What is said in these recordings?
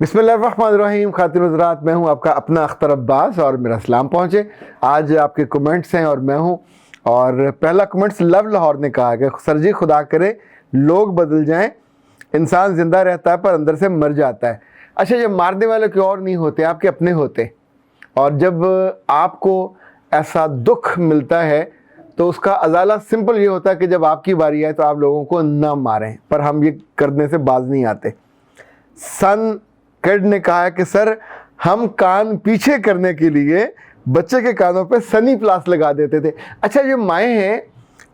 बिस्मिल्लाहिर्रहमानिर्रहीम। खातिन हज़रात, मैं हूं आपका अपना अख्तर अब्बास और मेरा सलाम पहुंचे। आज आपके कमेंट्स हैं और मैं हूं। और पहला कमेंट्स लव लाहौर ने कहा कि सर जी खुदा करे लोग बदल जाएं, इंसान ज़िंदा रहता है पर अंदर से मर जाता है। अच्छा, जब मारने वाले कोई और नहीं होते, आपके अपने होते। और जब आपको ऐसा दुख मिलता है तो उसका अजाला सिंपल ये होता है कि जब आपकी बारी आए तो आप लोगों को ना मारें, पर हम ये करने से बाज नहीं आते। सन किड ने कहा है कि सर हम कान पीछे करने के लिए बच्चे के कानों पे सनी प्लास लगा देते थे। अच्छा, ये माएँ हैं,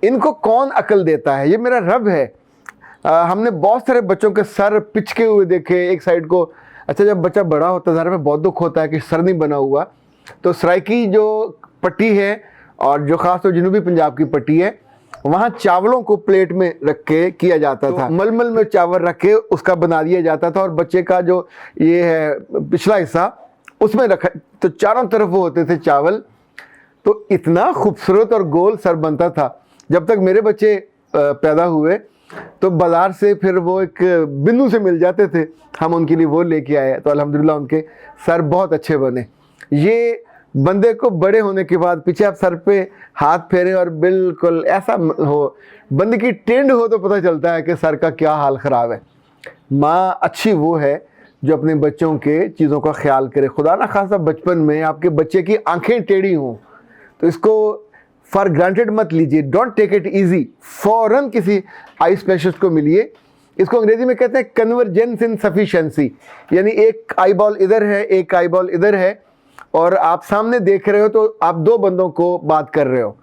इनको कौन अकल देता है? ये मेरा रब है। हमने बहुत सारे बच्चों के सर पिचके हुए देखे एक साइड को। अच्छा, जब बच्चा बड़ा होता है ज़रा में बहुत दुख होता है कि सर नहीं बना हुआ। तो सराइकी जो पट्टी है और जो ख़ास तौर जनूबी पंजाब की पट्टी है, वहाँ चावलों को प्लेट में रख के किया जाता था। मलमल में चावल रख के उसका बना दिया जाता था और बच्चे का जो ये है पिछला हिस्सा उसमें रखा, तो चारों तरफ वो होते थे चावल। तो इतना खूबसूरत और गोल सर बनता था। जब तक मेरे बच्चे पैदा हुए तो बाज़ार से फिर वो एक बिन्नू से मिल जाते थे, हम उनके लिए वो लेके आए, तो अल्हम्दुलिल्लाह उनके सर बहुत अच्छे बने। ये बंदे को बड़े होने के बाद पीछे आप सर पे हाथ फेरें और बिल्कुल ऐसा हो, बंदे की टेंड हो, तो पता चलता है कि सर का क्या हाल ख़राब है। माँ अच्छी वो है जो अपने बच्चों के चीज़ों का ख्याल करे। खुदा ना खासा बचपन में आपके बच्चे की आंखें टेढ़ी हों तो इसको फॉर ग्रांटेड मत लीजिए, डोंट टेक इट ईजी। फ़ौरन किसी आई स्पेशलिस्ट को मिलिए। इसको अंग्रेजी में कहते हैं कन्वर्जेंस इन सफिशेंसी, यानी एक आई बॉल इधर है, एक आई बॉल इधर है और आप सामने देख रहे हो तो आप दो बंदों को बात कर रहे हो।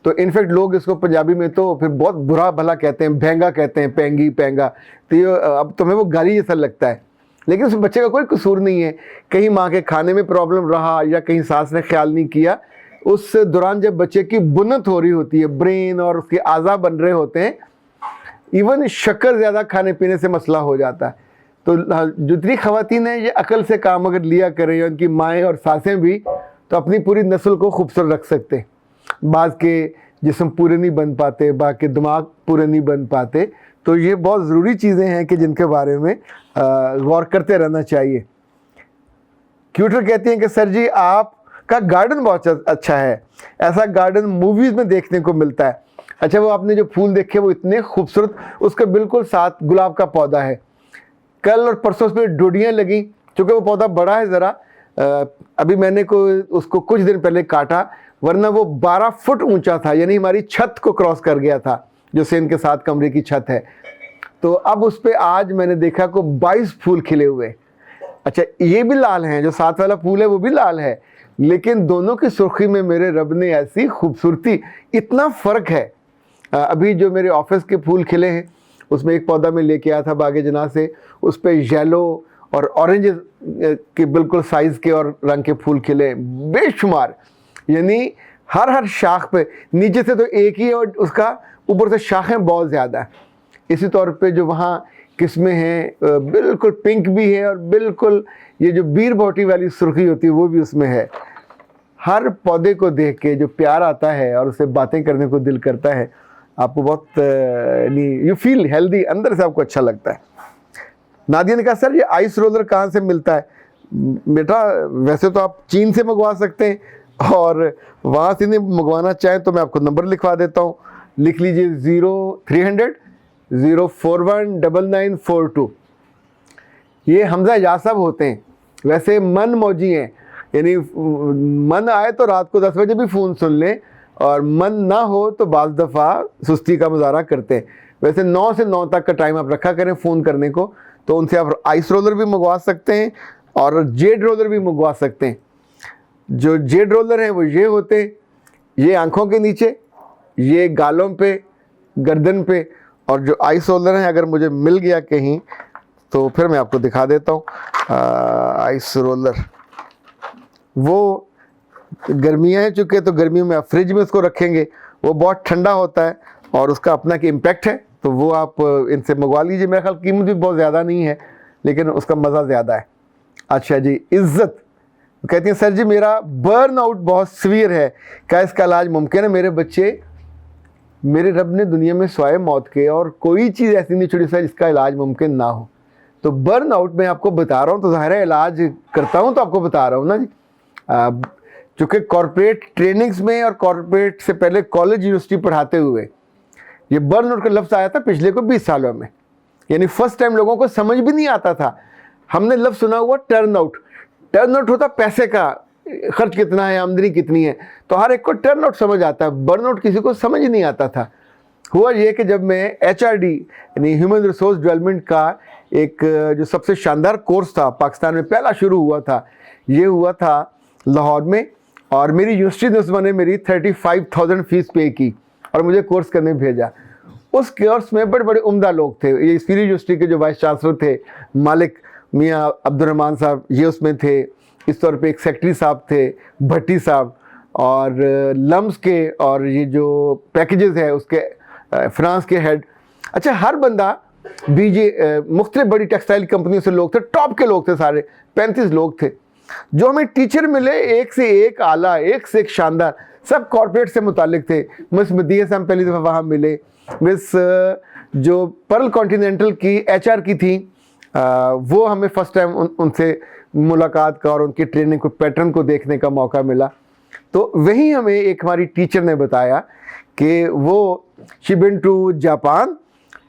तो इनफैक्ट लोग इसको पंजाबी में तो फिर बहुत बुरा भला कहते हैं, भेंगा कहते हैं, पेंगी पेंगा। तो ये अब तुम्हें वो गाली जैसा लगता है, लेकिन उस बच्चे का कोई कसूर नहीं है। कहीं माँ के खाने में प्रॉब्लम रहा या कहीं सास ने ख्याल नहीं किया, उस दौरान जब बच्चे की बुनत हो रही होती है, ब्रेन और उसके आज़ा बन रहे होते हैं, इवन शक्कर ज़्यादा खाने पीने से मसला हो जाता है। तो जितनी ख़वातीन हैं ये अकल से काम अगर लिया करें, उनकी माएँ और सासें भी, तो अपनी पूरी नस्ल को खूबसूरत रख सकते हैं। बाज़ के जिस्म पूरे नहीं बन पाते, बाकी दिमाग पूरे नहीं बन पाते। तो ये बहुत ज़रूरी चीज़ें हैं कि जिनके बारे में गौर करते रहना चाहिए। क्यूटर कहती हैं कि सर जी आपका गार्डन बहुत अच्छा है, ऐसा गार्डन मूवीज़ में देखने को मिलता है। अच्छा, वो आपने जो फूल देखे वो इतने खूबसूरत, उसके बिल्कुल साथ गुलाब का पौधा है। कल और परसों उसमें डोडियाँ लगी, चूँकि वो पौधा बड़ा है ज़रा, अभी मैंने उसको कुछ दिन पहले काटा, वरना वो 12 फुट ऊंचा था, यानी हमारी छत को क्रॉस कर गया था, जो सेन के 7 कमरे की छत है। तो अब उस पर आज मैंने देखा को 22 फूल खिले हुए। अच्छा, ये भी लाल हैं, जो साथ वाला फूल है वो भी लाल है, लेकिन दोनों की सुर्खी में मेरे रब ने ऐसी खूबसूरती, इतना फ़र्क है। अभी जो मेरे ऑफिस के फूल खिले हैं उसमें एक पौधा मैं लेके आया था बागे जना से, उस पर येलो और ऑरेंज के बिल्कुल साइज़ के और रंग के फूल खिले बेशुमार, यानी हर शाख पे, नीचे से तो एक ही है और उसका ऊपर से शाखें बहुत ज़्यादा है। इसी तौर पे जो वहाँ किस्में हैं बिल्कुल पिंक भी है और बिल्कुल ये जो बीर बोटी वाली सुर्खी होती है वो भी उसमें है। हर पौधे को देख के जो प्यार आता है और उससे बातें करने को दिल करता है, आपको बहुत यू फील हेल्दी, अंदर से आपको अच्छा लगता है। नादिया ने कहा सर ये आइस रोलर कहाँ से मिलता है? बेटा वैसे तो आप चीन से मंगवा सकते हैं, और वहाँ से नहीं मंगवाना चाहें तो मैं आपको नंबर लिखवा देता हूँ, लिख लीजिए 0300 041 9942। ये हमजा यासब होते हैं, वैसे मन मौजी हैं, यानी मन आए तो रात को 10 बजे भी फ़ोन सुन लें और मन ना हो तो बाज़ दफ़ा सुस्ती का मुजाहरा करते हैं। वैसे 9 से 9 तक का टाइम आप रखा करें फ़ोन करने को, तो उनसे आप आइस रोलर भी मंगवा सकते हैं और जेड रोलर भी मंगवा सकते हैं। जो जेड रोलर हैं वो ये होते हैं, ये आँखों के नीचे, ये गालों पे, गर्दन पे, और जो आइस रोलर हैं अगर मुझे मिल गया कहीं तो फिर मैं आपको दिखा देता हूँ। आइस रोलर वो गर्मियाँ हैं चूँकि, तो गर्मियों में आप फ्रिज में उसको रखेंगे, वो बहुत ठंडा होता है और उसका अपना एक इम्पैक्ट है, तो वो आप इनसे मंगवा लीजिए। मेरा ख्याल कीमत भी बहुत ज़्यादा नहीं है, लेकिन उसका मज़ा ज़्यादा है। अच्छा जी, इज़्ज़त कहती हैं सर जी मेरा बर्न आउट बहुत सीवियर है, क्या इसका इलाज मुमकिन है? मेरे बच्चे, मेरे रब ने दुनिया में स्वाए मौत के और कोई चीज़ ऐसी नहीं छोड़ी सर जिसका इलाज मुमकिन ना हो। तो बर्न आउट में आपको बता रहा हूँ, तो ज़ाहिर है इलाज करता हूँ तो आपको बता रहा हूँ ना जी। चूँकि कॉर्पोरेट ट्रेनिंग्स में और कॉर्पोरेट से पहले कॉलेज यूनिवर्सिटी पढ़ाते हुए ये बर्न आउट का लफ्ज़ आया था पिछले को 20 सालों में, यानी फर्स्ट टाइम लोगों को समझ भी नहीं आता था। हमने लफ्ज़ सुना हुआ टर्न आउट। टर्न आउट होता पैसे का, खर्च कितना है, आमदनी कितनी है, तो हर एक को टर्न आउट समझ आता है। बर्न आउट किसी को समझ ही नहीं आता था। हुआ ये कि जब मैं HRD यानी ह्यूमन रिसोर्स डेवलपमेंट का एक जो सबसे शानदार कोर्स था पाकिस्तान में पहला शुरू हुआ था, ये हुआ था लाहौर में, और मेरी यूनिवर्सिटी ने उस जमाने मेरी 35,000 फीस पे की और मुझे कोर्स करने भेजा। उस कोर्स में बड़े बड़े उम्दा लोग थे। ये इस्पीरी यूनिवर्सिटी के जो वाइस चांसलर थे मालिक मियाँ अब्दुर्रहमान साहब, ये उसमें थे। इस तौर पे एक सेक्रेटरी साहब थे भट्टी साहब, और लम्स के और ये जो पैकेजेस है उसके फ्रांस के हेड। अच्छा, हर बंदा मुख्तलिफ बड़ी टेक्सटाइल कंपनियों से लोग थे, टॉप के लोग थे सारे, 35 लोग थे। जो हमें टीचर मिले एक से एक आला, एक से एक शानदार, सब कॉर्पोरेट से मुतालिक थे। मिस मदीह से हम पहली दफ़ा वहाँ मिले। मिस जो पर्ल कॉन्टिनेंटल की HR की थी, वो हमें फर्स्ट टाइम उनसे मुलाकात का और उनकी ट्रेनिंग को पैटर्न को देखने का मौका मिला। तो वहीं हमें एक हमारी टीचर ने बताया कि वो शी बिन टू जापान,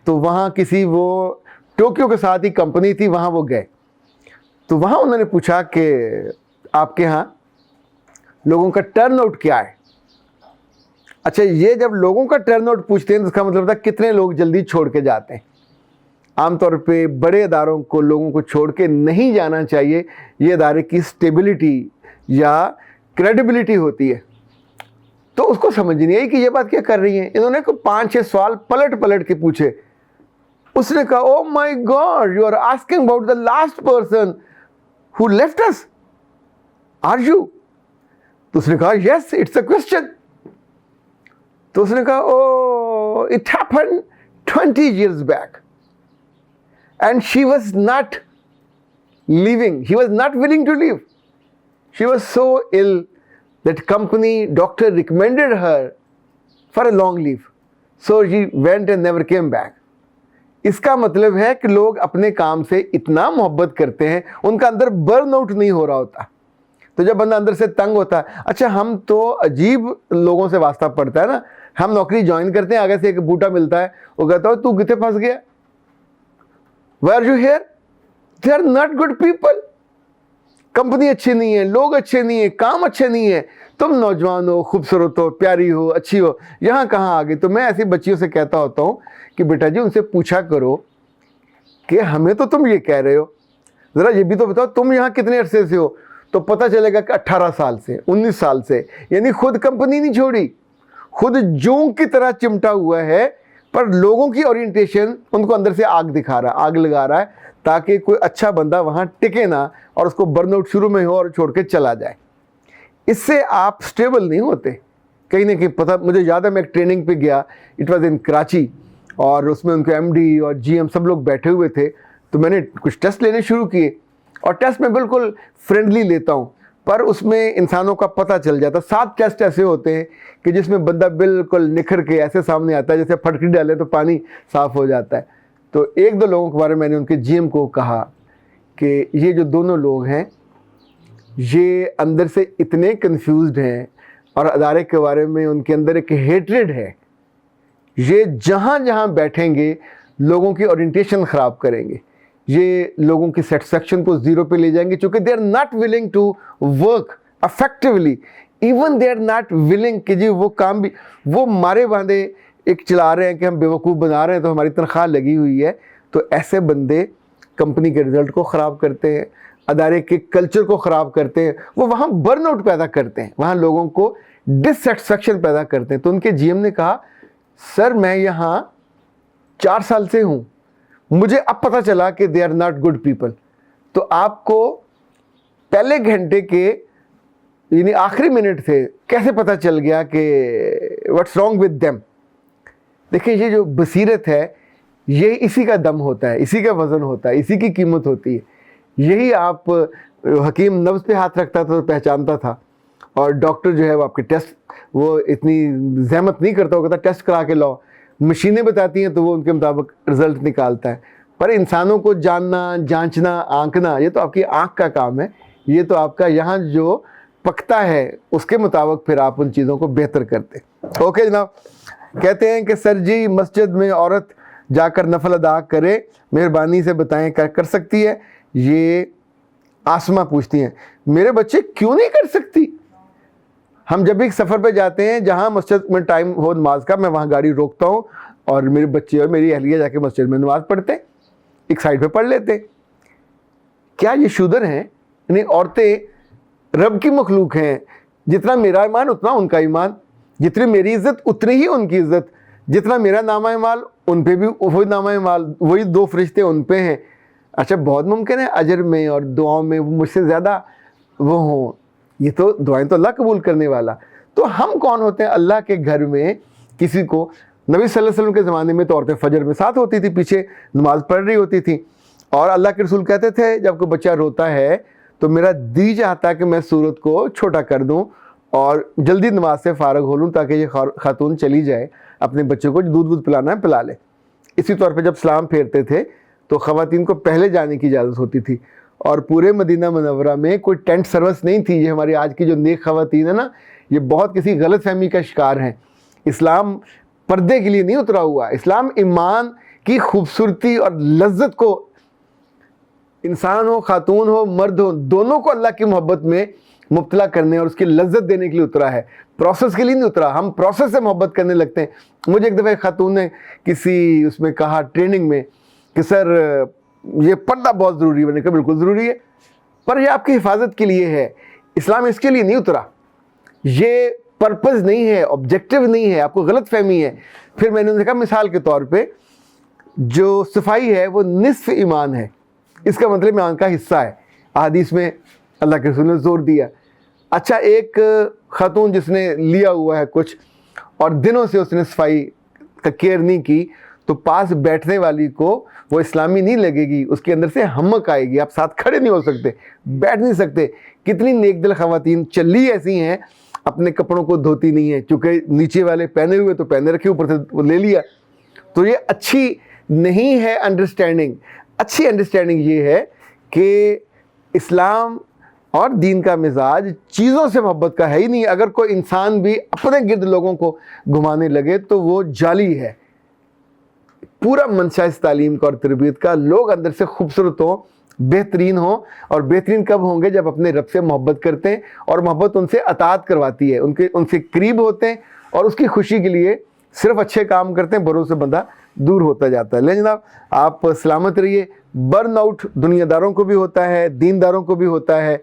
तो वहाँ किसी वो टोक्यो के साथ ही कंपनी थी, वहाँ वो गए। तो वहाँ उन्होंने पूछा कि आपके यहाँ लोगों का टर्न आउट क्या है। अच्छा, ये जब लोगों का टर्न आउट पूछते हैं तो इसका मतलब था कितने लोग जल्दी छोड़ के जाते हैं। आमतौर पे बड़े इदारों को लोगों को छोड़ के नहीं जाना चाहिए, ये इदारे की स्टेबिलिटी या क्रेडिबिलिटी होती है। तो उसको समझ नहीं आई कि ये बात क्या कर रही है। इन्होंने 5-6 सवाल पलट पलट के पूछे। उसने कहा, oh my God, you are asking about the last person who left us, are you? तो उसने कहा, यस, इट्स अ क्वेश्चन। तो उसने कहा, ओ it happened 20 years back and she was not leaving, he was not willing to leave. She was so ill that company doctor recommended her for a long leave, so she went and never came back. इसका मतलब है कि लोग अपने काम से इतना मोहब्बत करते हैं, उनका अंदर बर्न आउट नहीं हो रहा होता। तो जब बंदा अंदर से तंग होता है, अच्छा हम तो अजीब लोगों से वास्ता पड़ता है ना। हम नौकरी ज्वाइन करते हैं, आगे से एक बूटा मिलता है, वो कहता है तू कितने फंस गया, Why are you here? They are not good people. Company अच्छी नहीं है, लोग अच्छे नहीं है, काम अच्छे नहीं है, तुम नौजवान हो, खूबसूरत हो, प्यारी हो, अच्छी हो, यहाँ कहाँ आ गई। तो मैं ऐसी बच्चियों से कहता होता हूँ कि बेटा जी उनसे पूछा करो कि हमें तो तुम ये कह रहे हो, ज़रा ये भी तो बताओ तुम यहाँ कितने अरसे से हो। तो पता चलेगा कि 18 साल से, 19 साल से, यानी खुद कंपनी नहीं छोड़ी, खुद जोंक की तरह चिमटा हुआ है, पर लोगों की ओरिएंटेशन उनको अंदर से आग दिखा रहा है, आग लगा रहा है, ताकि कोई अच्छा बंदा वहाँ टिके ना और उसको बर्नआउट शुरू में हो और छोड़ के चला जाए। इससे आप स्टेबल नहीं होते कहीं ना कहीं। पता मुझे याद है, मैं एक ट्रेनिंग पे गया, इट वाज इन कराची, और उसमें उनके MD और GM सब लोग बैठे हुए थे। तो मैंने कुछ टेस्ट लेने शुरू किए, और टेस्ट में बिल्कुल फ्रेंडली लेता हूँ, पर उसमें इंसानों का पता चल जाता। 7 टेस्ट ऐसे होते हैं कि जिसमें बंदा बिल्कुल निखर के ऐसे सामने आता है जैसे फटकरी डाले तो पानी साफ़ हो जाता है। तो 1-2 लोगों के बारे में मैंने उनके GM को कहा कि ये जो दोनों लोग हैं ये अंदर से इतने कंफ्यूज्ड हैं, और अदारे के बारे में उनके अंदर एक हेट्रेड है। ये जहाँ जहाँ बैठेंगे लोगों की ओरिएंटेशन ख़राब करेंगे, ये लोगों की सेटिस्फेक्शन को ज़ीरो पे ले जाएंगे, क्योंकि they are not willing to work effectively, even they are not willing कि जी वो काम भी वो मारे बांधे एक चला रहे हैं कि हम बेवकूफ़ बना रहे हैं तो हमारी तनख्वाह लगी हुई है। तो ऐसे बंदे कंपनी के रिज़ल्ट को ख़राब करते हैं, अदारे के कल्चर को ख़राब करते हैं, वो वहाँ बर्नआउट पैदा करते हैं, वहाँ लोगों को डिससेटिस्फेक्शन पैदा करते हैं। तो उनके GM ने कहा, सर मैं यहाँ 4 साल से हूँ, मुझे अब पता चला कि they are not good people. तो आपको पहले घंटे के यानी आखिरी मिनट से कैसे पता चल गया कि व्हाट्स रॉन्ग विद देम? देखिए, ये जो बसीरत है ये इसी का दम होता है, इसी का वज़न होता है, इसी की कीमत होती है। यही आप हकीम नब्ज़ पे हाथ रखता था तो पहचानता था, और डॉक्टर जो है वो आपके टेस्ट वो इतनी जहमत नहीं करता, वो कहता टेस्ट करा के लाओ। मशीनें बताती हैं तो वो उनके मुताबिक रिज़ल्ट निकालता है। पर इंसानों को जानना, जांचना, आंकना, ये तो आपकी आंख का काम है। ये तो आपका यहाँ जो पकता है उसके मुताबिक फिर आप उन चीज़ों को बेहतर करते। ओके जनाब, कहते हैं कि सर जी मस्जिद में औरत जाकर नफल अदा करे, मेहरबानी से बताएं क्या कर सकती है? ये आसमा पूछती हैं। मेरे बच्चे क्यों नहीं कर सकती? हम जब भी सफ़र पे जाते हैं जहाँ मस्जिद में टाइम हो नमाज का, मैं वहाँ गाड़ी रोकता हूँ और मेरे बच्चे और मेरी अहलिया जाके मस्जिद में नमाज़ पढ़ते हैं, एक साइड पे पढ़ लेते हैं। क्या ये शुदर हैं? यानी औरतें रब की मखलूक हैं। जितना मेरा ईमान उतना उनका ईमान, जितनी मेरी इज़्ज़त उतनी ही उनकी इज़्ज़त, जितना मेरा नामा माल उन पे भी वही नामा माल, वही 2 फरिश्ते उन पे हैं। अच्छा, बहुत मुमकिन है अजर में और दुआओं में वो मुझसे ज़्यादा वो हों। ये तो दुआएं तो अल्लाह कबूल करने वाला। तो हम कौन होते हैं अल्लाह के घर में किसी को? नबी सल्लल्लाहु अलैहि वसल्लम के ज़माने में तो औरतें फजर में साथ होती थी, पीछे नमाज़ पढ़ रही होती थी, और अल्लाह के रसूल कहते थे जब कोई बच्चा रोता है तो मेरा दी चाहता है कि मैं सूरत को छोटा कर दूं और जल्दी नमाज से फ़ारग हो लूँ ताकि ये खातून चली जाए, अपने बच्चों को दूध वूध पिलाना है पिला ले। इसी तौर पे जब सलाम फेरते थे तो ख़वातीन को पहले जाने की इजाज़त होती थी, और पूरे मदीना मुनव्वरा में कोई टेंट सर्विस नहीं थी। ये हमारी आज की जो नेक ख़वातीन है ना, ये बहुत किसी गलत फहमी का शिकार हैं। इस्लाम पर्दे के लिए नहीं उतरा हुआ। इस्लाम ईमान की खूबसूरती और लज्जत को, इंसान हो, खातून हो, मर्द हो, दोनों को अल्लाह की मोहब्बत में मुब्तला करने और उसकी लज्जत देने के लिए उतरा है, प्रोसेस के लिए नहीं उतरा। हम प्रोसेस से मोहब्बत करने लगते हैं। मुझे एक दफ़ा एक खातून ने किसी उसमें कहा ट्रेनिंग में कि सर ये पर्दा बहुत ज़रूरी है। मैंने कहा बिल्कुल ज़रूरी है, पर यह आपकी हिफाजत के लिए है, इस्लाम इसके लिए नहीं उतरा। ये पर्पज़ नहीं है, ऑब्जेक्टिव नहीं है, आपको गलत फहमी है। फिर मैंने उन्हें कहा मिसाल के तौर पे जो सफाई है वो निस्फ ईमान है, इसका मतलब ईमान का हिस्सा है। हदीस में अल्लाह के रसूल ने जोर दिया। अच्छा, एक खातून जिसने लिया हुआ है कुछ और दिनों से उसने सफाई का केयर नहीं की, तो पास बैठने वाली को वो इस्लामी नहीं लगेगी, उसके अंदर से हमक आएगी, आप साथ खड़े नहीं हो सकते, बैठ नहीं सकते। कितनी नेक दिल ख़वातीन चली ऐसी हैं, अपने कपड़ों को धोती नहीं है, चूँकि नीचे वाले पहने हुए तो पहने रखे, ऊपर से वो ले लिया। तो ये अच्छी नहीं है अंडरस्टैंडिंग। अच्छी अंडरस्टैंडिंग ये है कि इस्लाम और दीन का मिजाज चीज़ों से मोहब्बत का है ही नहीं। अगर कोई इंसान भी अपने गिर्द लोगों को घुमाने लगे तो वो जाली है। पूरा मंशा इस तालीम का और तरबियत का, लोग अंदर से खूबसूरत हों, बेहतरीन हों। और बेहतरीन कब होंगे? जब अपने रब से मोहब्बत करते हैं और मोहब्बत उनसे अताअत करवाती है, उनसे करीब होते हैं और उसकी खुशी के लिए सिर्फ अच्छे काम करते हैं, बुरों से बंदा दूर होता जाता है। लेकिन जनाब आप सलामत रहिए। बर्नआउट दुनियादारों को भी होता है, दीनदारों को भी होता है,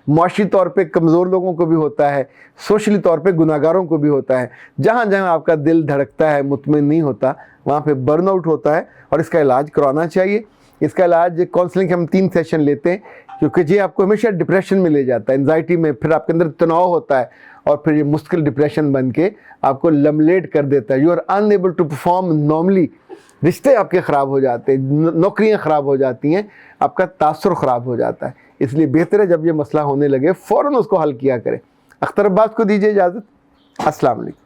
माशी तौर पे कमज़ोर लोगों को भी होता है, सोशली तौर पे गुनाहगारों को भी होता है। जहाँ जहाँ आपका दिल धड़कता है, मुतमिन नहीं होता, वहाँ पे बर्नआउट होता है और इसका इलाज करवाना चाहिए। इसका इलाज काउंसलिंग के हम 3 सेशन लेते हैं, क्योंकि ये आपको हमेशा डिप्रेशन में ले जाता है, एंजाइटी में, फिर आपके अंदर तनाव होता है और फिर ये मुश्किल डिप्रेशन बन के आपको लमलेट कर देता है। You are unable to perform normally. रिश्ते आपके ख़राब हो जाते हैं, नौकरियां ख़राब हो जाती हैं, आपका तासुर ख़राब हो जाता है। इसलिए बेहतर है जब ये मसला होने लगे फ़ौरन उसको हल किया करें। अख्तर अब्बास को दीजिए इजाज़त। अस्सलाम वालेकुम।